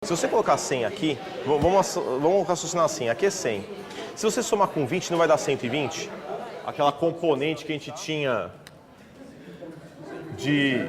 Se você colocar 100 aqui, vamos raciocinar assim, aqui é 100. Se você somar com 20, não vai dar 120? Aquela componente que a gente tinha de...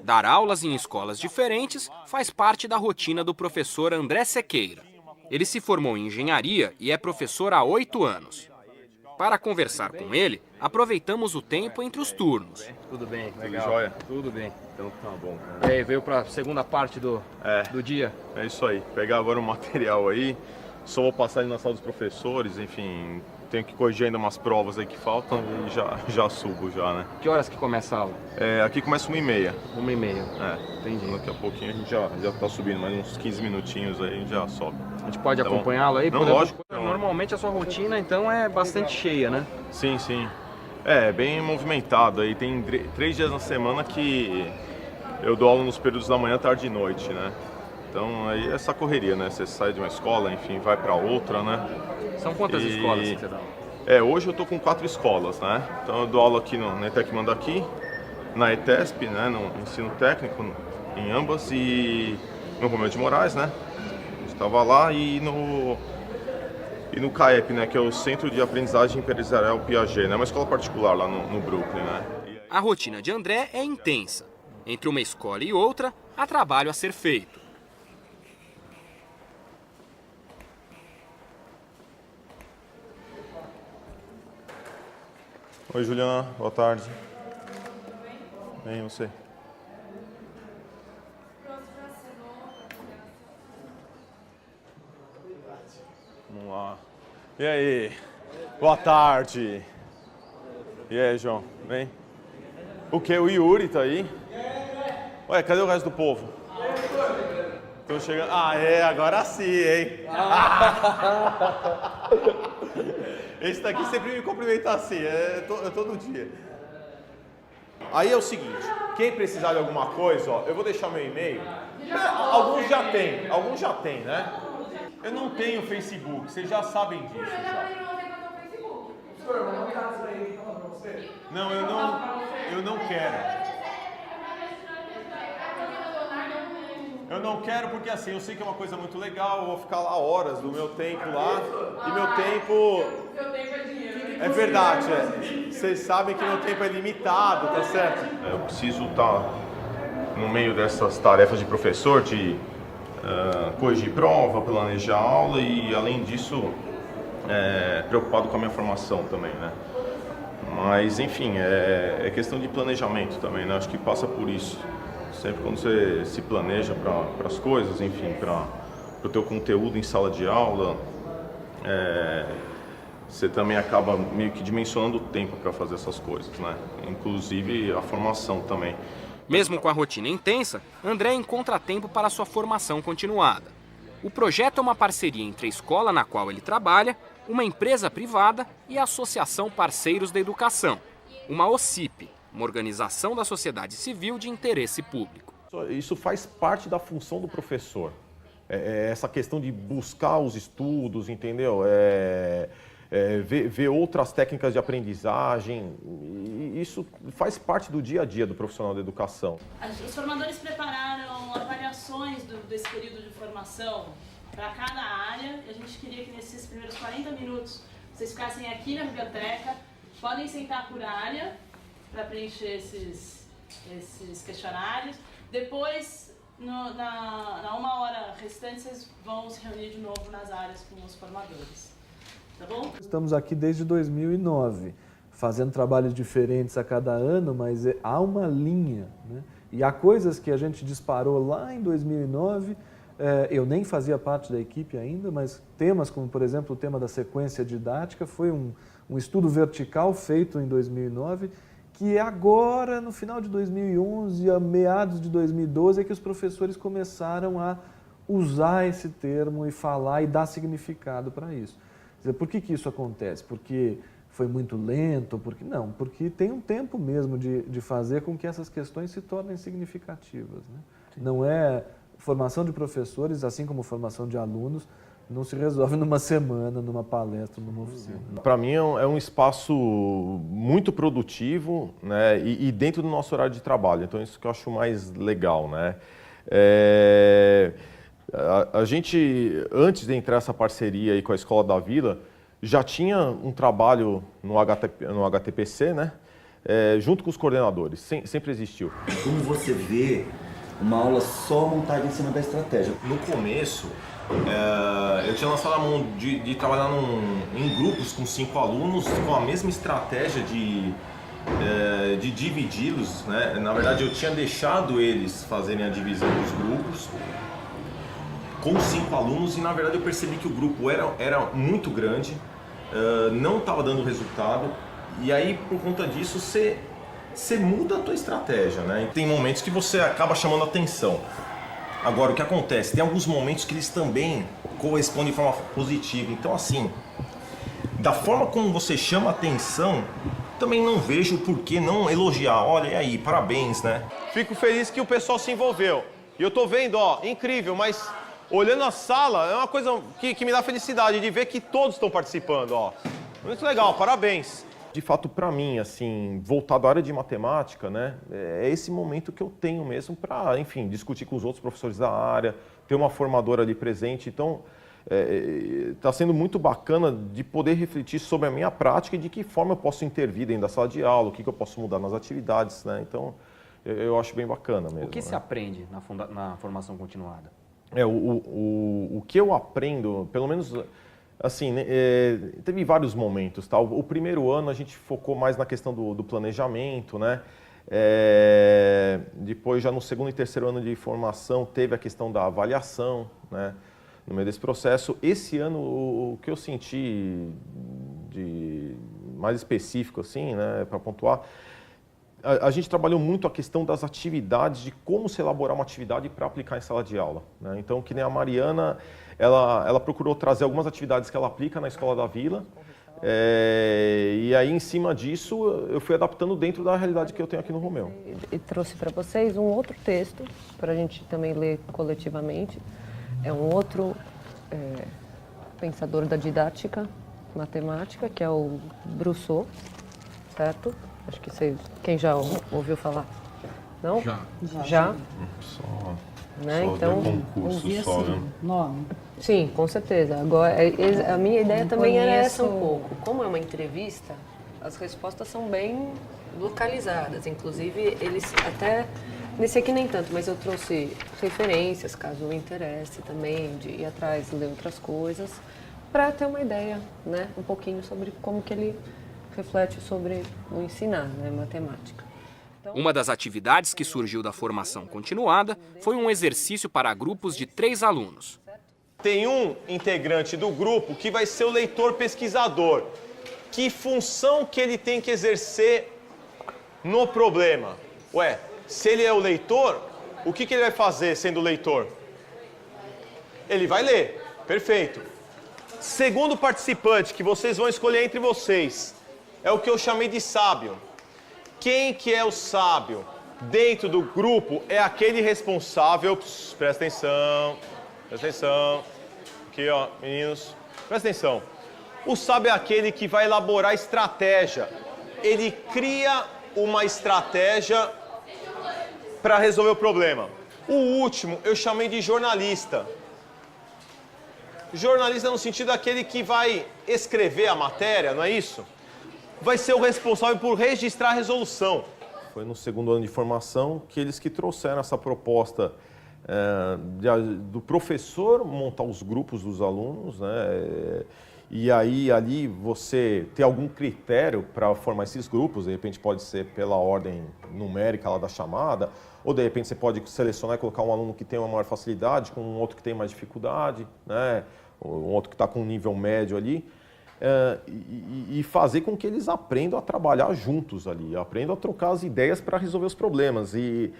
Dar aulas em escolas diferentes faz parte da rotina do professor André Sequeira. Ele se formou em engenharia e é professor há 8 anos. Para conversar com ele, aproveitamos o tempo entre os turnos. Tudo bem, legal. Tudo jóia? Tudo bem. Então tá bom, cara. E aí, veio para a segunda parte do dia? É isso aí. Pegar agora o material aí, só vou passar ele na sala dos professores, enfim, tenho que corrigir ainda umas provas aí que faltam e já subo já, né? Que horas que começa a aula? Aqui começa 1h30. 1h30. Entendi. Daqui a pouquinho a gente já tá subindo, mais uns 15 minutinhos aí a gente já sobe. A gente pode acompanhá-lo aí? Não, lógico. Normalmente a sua rotina então é bastante cheia, né? Sim, sim. É, bem movimentado aí. Tem 3 dias na semana que eu dou aula nos períodos da manhã, tarde e noite, né? Então aí é essa correria, né? Você sai de uma escola, enfim, vai para outra, né? São quantas escolas que você dá? Hoje eu tô com 4 escolas, né? Então eu dou aula aqui na ETEC Mandaki, na ETESP, né? No ensino técnico, em ambas, e no Romeu de Moraes, né? Estava lá e no CAEP, né? Que é o Centro de Aprendizagem Empresarial Piaget, né? Uma escola particular lá no Brooklyn, né? A rotina de André é intensa. Entre uma escola e outra, há trabalho a ser feito. Oi, Juliana. Boa tarde. Bem, você? Vamos lá. E aí? Boa tarde. E aí, João? Bem? O que? O Yuri tá aí? Ué, cadê o resto do povo? Tô chegando. Agora sim, hein? Esse daqui sempre me cumprimenta assim, é todo dia. Aí é o seguinte, quem precisar de alguma coisa, ó, eu vou deixar meu e-mail. Alguns já tem, né? Eu não tenho Facebook, vocês já sabem disso. Não, eu não quero. Eu não quero porque assim, eu sei que é uma coisa muito legal, eu vou ficar lá horas do meu tempo lá, e meu tempo... Seu tempo é dinheiro. É verdade, Vocês sabem que meu tempo é limitado, tá certo? Eu preciso estar no meio dessas tarefas de professor, de corrigir prova, planejar aula e, além disso, preocupado com a minha formação também, né? Mas, enfim, é questão de planejamento também, né? Acho que passa por isso. Sempre quando você se planeja para as coisas, enfim, para o teu conteúdo em sala de aula, você também acaba meio que dimensionando o tempo para fazer essas coisas, né? Inclusive a formação também. Mesmo com a rotina intensa, André encontra tempo para sua formação continuada. O projeto é uma parceria entre a escola na qual ele trabalha, uma empresa privada e a Associação Parceiros da Educação, uma OCIP, uma organização da sociedade civil de interesse público. Isso faz parte da função do professor. Essa questão de buscar os estudos, entendeu? Ver outras técnicas de aprendizagem. Isso faz parte do dia a dia do profissional da educação. Os formadores prepararam avaliações desse período de formação para cada área. E a gente queria que nesses primeiros 40 minutos vocês ficassem aqui na biblioteca, podem sentar por área para preencher esses questionários. Depois, na 1 hora restante, vocês vão se reunir de novo nas áreas com os formadores. Tá bom? Estamos aqui desde 2009, fazendo trabalhos diferentes a cada ano, mas há uma linha, né? E há coisas que a gente disparou lá em 2009, eu nem fazia parte da equipe ainda, mas temas como, por exemplo, o tema da sequência didática foi um estudo vertical feito em 2009, que agora, no final de 2011, a meados de 2012, é que os professores começaram a usar esse termo e falar e dar significado para isso. Quer dizer, por que isso acontece? Porque foi muito lento? Não, porque tem um tempo mesmo de fazer com que essas questões se tornem significativas, né? Não é formação de professores, assim como formação de alunos, não se resolve numa semana, numa palestra, numa oficina. Para mim é um espaço muito produtivo, né, e dentro do nosso horário de trabalho. Então isso que eu acho mais legal, né? A gente, antes de entrar essa parceria aí com a Escola da Vila, já tinha um trabalho no HTPC, né? Junto com os coordenadores, sempre existiu. Como você vê uma aula só montada em cima da estratégia? No começo, eu tinha lançado a mão de trabalhar em grupos com 5 alunos, com a mesma estratégia de dividi-los, né? Na verdade, eu tinha deixado eles fazerem a divisão dos grupos com 5 alunos e, na verdade, eu percebi que o grupo era muito grande, não estava dando resultado, e aí, por conta disso, você muda a tua estratégia, né? Tem momentos que você acaba chamando atenção. Agora, o que acontece? Tem alguns momentos que eles também correspondem de forma positiva. Então, assim, da forma como você chama atenção, também não vejo por que não elogiar. Olha, e aí, parabéns, né? Fico feliz que o pessoal se envolveu. E eu tô vendo, ó, incrível, mas olhando a sala, é uma coisa que me dá felicidade de ver que todos estão participando, ó. Muito legal, parabéns. De fato, para mim, assim, voltado à área de matemática, né, é esse momento que eu tenho mesmo para, enfim, discutir com os outros professores da área, ter uma formadora ali presente. Então, está sendo muito bacana de poder refletir sobre a minha prática e de que forma eu posso intervir dentro da sala de aula, o que eu posso mudar nas atividades, né? Então, eu acho bem bacana mesmo. O que se aprende na formação continuada? O que eu aprendo, pelo menos... Assim, teve vários momentos, tá? O primeiro ano a gente focou mais na questão do planejamento, né? Depois, já no segundo e terceiro ano de formação, teve a questão da avaliação, né? No meio desse processo. Esse ano, o que eu senti de mais específico, assim, né, para pontuar, a gente trabalhou muito a questão das atividades, de como se elaborar uma atividade para aplicar em sala de aula, né? Então, que nem a Mariana, ela procurou trazer algumas atividades que ela aplica na Escola da Vila, e aí, em cima disso, eu fui adaptando dentro da realidade que eu tenho aqui no Romeu. E trouxe para vocês um outro texto, para a gente também ler coletivamente. É um outro pensador da didática matemática, que é o Brousseau, certo? Acho que vocês, quem já ouviu falar? Não? Já? Só Então, concurso só, né? Nome. Sim, com certeza. Agora, a minha ideia também era essa um pouco. Como é uma entrevista, as respostas são bem localizadas. Inclusive, eles até... Nesse aqui nem tanto, mas eu trouxe referências, caso interesse também, de ir atrás, ler outras coisas, para ter uma ideia, né? Um pouquinho sobre como que ele reflete sobre o ensinar, né? Matemática. Uma das atividades que surgiu da formação continuada foi um exercício para grupos de 3 alunos. Tem um integrante do grupo que vai ser o leitor pesquisador. Que função que ele tem que exercer no problema? Ué, se ele é o leitor, o que ele vai fazer sendo leitor? Ele vai ler, perfeito. Segundo participante que vocês vão escolher entre vocês, é o que eu chamei de sábio. Quem que é o sábio? Dentro do grupo é aquele responsável, presta atenção, aqui ó, meninos, presta atenção. O sábio é aquele que vai elaborar estratégia. Ele cria uma estratégia para resolver o problema. O último eu chamei de jornalista. Jornalista no sentido daquele que vai escrever a matéria, não é isso? Vai ser o responsável por registrar a resolução. Foi no segundo ano de formação que eles que trouxeram essa proposta do professor montar os grupos dos alunos, né? E aí ali você ter algum critério para formar esses grupos, de repente pode ser pela ordem numérica lá da chamada, ou de repente você pode selecionar e colocar um aluno que tem uma maior facilidade com um outro que tem mais dificuldade, né? Um outro que está com um nível médio ali. e fazer com que eles aprendam a trabalhar juntos ali, aprendam a trocar as ideias para resolver os problemas. E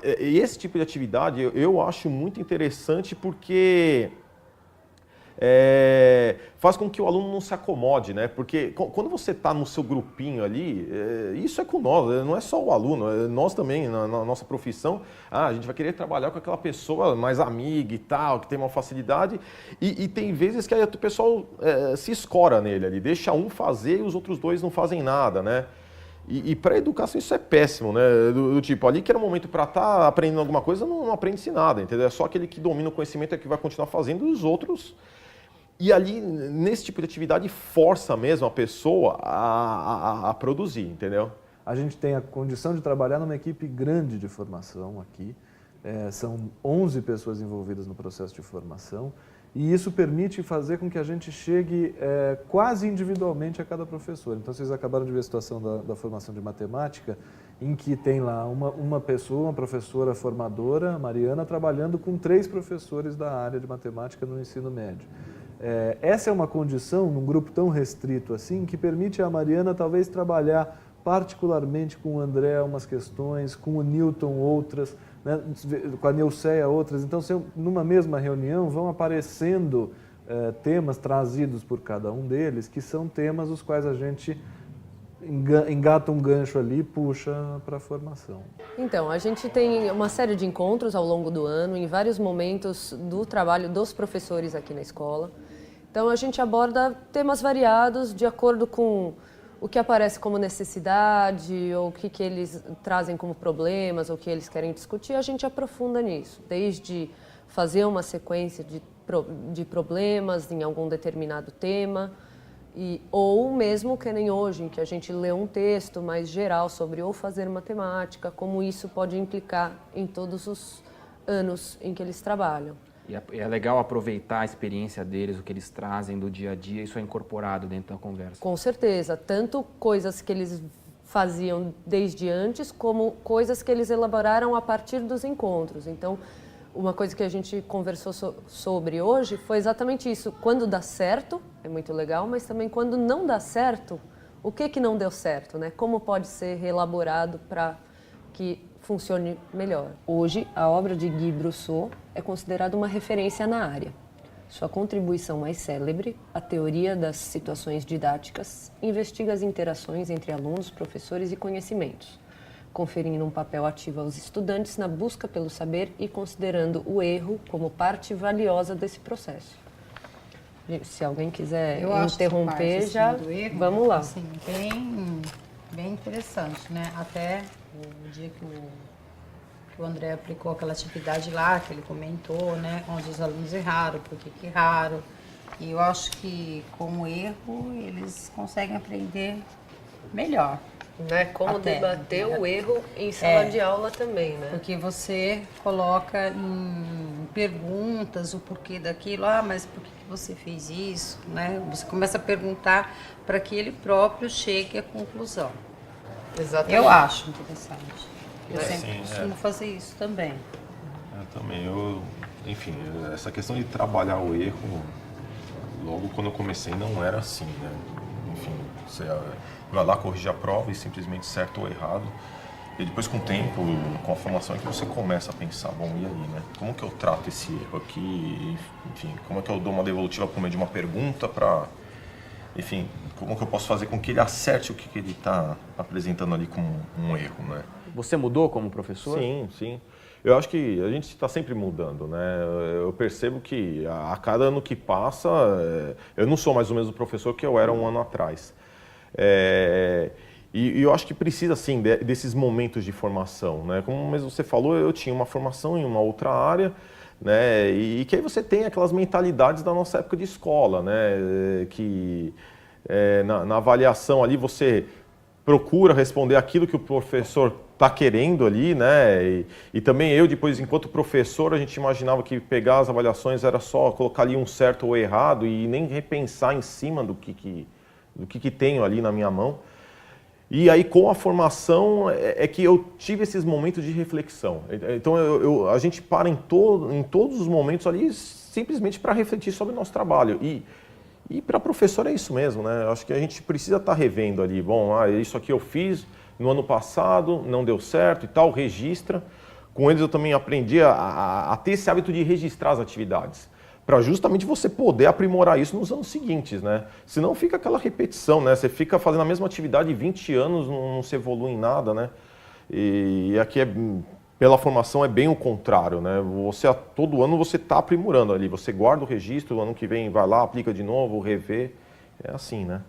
esse tipo de atividade eu acho muito interessante porque faz com que o aluno não se acomode, né? Porque quando você está no seu grupinho ali, isso é com nós, não é só o aluno, nós também, na nossa profissão, a gente vai querer trabalhar com aquela pessoa mais amiga e tal, que tem uma facilidade, e tem vezes que aí o pessoal se escora nele ali, deixa um fazer e os outros dois não fazem nada, né? E para a educação isso é péssimo, né? Do tipo, ali que era o momento para estar aprendendo alguma coisa, não aprende-se nada, entendeu? É só aquele que domina o conhecimento que vai continuar fazendo e os outros... E ali, nesse tipo de atividade, força mesmo a pessoa a produzir, entendeu? A gente tem a condição de trabalhar numa equipe grande de formação aqui. São 11 pessoas envolvidas no processo de formação. E isso permite fazer com que a gente chegue quase individualmente a cada professor. Então, vocês acabaram de ver a situação da formação de matemática, em que tem lá uma pessoa, uma professora formadora, a Mariana, trabalhando com 3 professores da área de matemática no ensino médio. Essa é uma condição, num grupo tão restrito assim, que permite a Mariana talvez trabalhar particularmente com o André umas questões, com o Newton outras, né, com a Neuceia outras. Então, numa mesma reunião vão aparecendo temas trazidos por cada um deles, que são temas os quais a gente engata um gancho ali e puxa para a formação. Então, a gente tem uma série de encontros ao longo do ano, em vários momentos do trabalho dos professores aqui na escola. Então, a gente aborda temas variados de acordo com o que aparece como necessidade, ou o que eles trazem como problemas, ou o que eles querem discutir, a gente aprofunda nisso. Desde fazer uma sequência de problemas em algum determinado tema, ou mesmo que nem hoje, em que a gente lê um texto mais geral sobre ou fazer matemática, como isso pode implicar em todos os anos em que eles trabalham. E é legal aproveitar a experiência deles, o que eles trazem do dia a dia, isso é incorporado dentro da conversa. Com certeza, tanto coisas que eles faziam desde antes, como coisas que eles elaboraram a partir dos encontros. Então, uma coisa que a gente conversou sobre hoje foi exatamente isso. Quando dá certo, é muito legal, mas também quando não dá certo, o que não deu certo, né? Como pode ser reelaborado para que funcione melhor. Hoje, a obra de Guy Brousseau é considerada uma referência na área. Sua contribuição mais célebre, a teoria das situações didáticas, investiga as interações entre alunos, professores e conhecimentos, conferindo um papel ativo aos estudantes na busca pelo saber e considerando o erro como parte valiosa desse processo. Se alguém quiser interromper, já vamos lá. Assim, bem interessante, né? Até o dia que o André aplicou aquela atividade lá, que ele comentou, né? Onde os alunos erraram, por que erraram. E eu acho que com o erro eles conseguem aprender melhor. Né? Como debater o erro em sala de aula também, né? Porque você coloca em perguntas o porquê daquilo, mas por que você fez isso, né? Você começa a perguntar para que ele próprio chegue à conclusão. Exatamente. Eu acho interessante. Eu sempre costumo fazer isso também. Eu também. Enfim, essa questão de trabalhar o erro, logo quando eu comecei não era assim, né? Enfim, você vai lá corrigir a prova e simplesmente certo ou errado. E depois, com o tempo, com a formação, é que você começa a pensar, bom, e aí, né? Como que eu trato esse erro aqui? Enfim, como é que eu dou uma devolutiva por meio de uma pergunta para... Enfim, como que eu posso fazer com que ele acerte o que ele está apresentando ali como um erro, né? Você mudou como professor? Sim. Eu acho que a gente está sempre mudando, né? Eu percebo que a cada ano que passa, eu não sou mais o mesmo professor que eu era um ano atrás. E eu acho que precisa, sim, desses momentos de formação, né? Como mesmo você falou, eu tinha uma formação em uma outra área, né? E que aí você tem aquelas mentalidades da nossa época de escola, né? Que na avaliação ali você procura responder aquilo que o professor está querendo ali, né? E também eu, depois, enquanto professor, a gente imaginava que pegar as avaliações era só colocar ali um certo ou errado e nem repensar em cima do que tenho ali na minha mão. E aí, com a formação, é que eu tive esses momentos de reflexão. Então, a gente para em todos os momentos ali simplesmente para refletir sobre o nosso trabalho. E para professor é isso mesmo, né? Eu acho que a gente precisa estar revendo ali, bom, isso aqui eu fiz no ano passado, não deu certo e tal, registra. Com eles eu também aprendi a ter esse hábito de registrar as atividades, para justamente você poder aprimorar isso nos anos seguintes, né? Senão fica aquela repetição, né? Você fica fazendo a mesma atividade 20 anos, não se evolui em nada, né? E aqui pela formação é bem o contrário, né? Todo ano você está aprimorando ali, você guarda o registro, o ano que vem vai lá, aplica de novo, revê, é assim, né?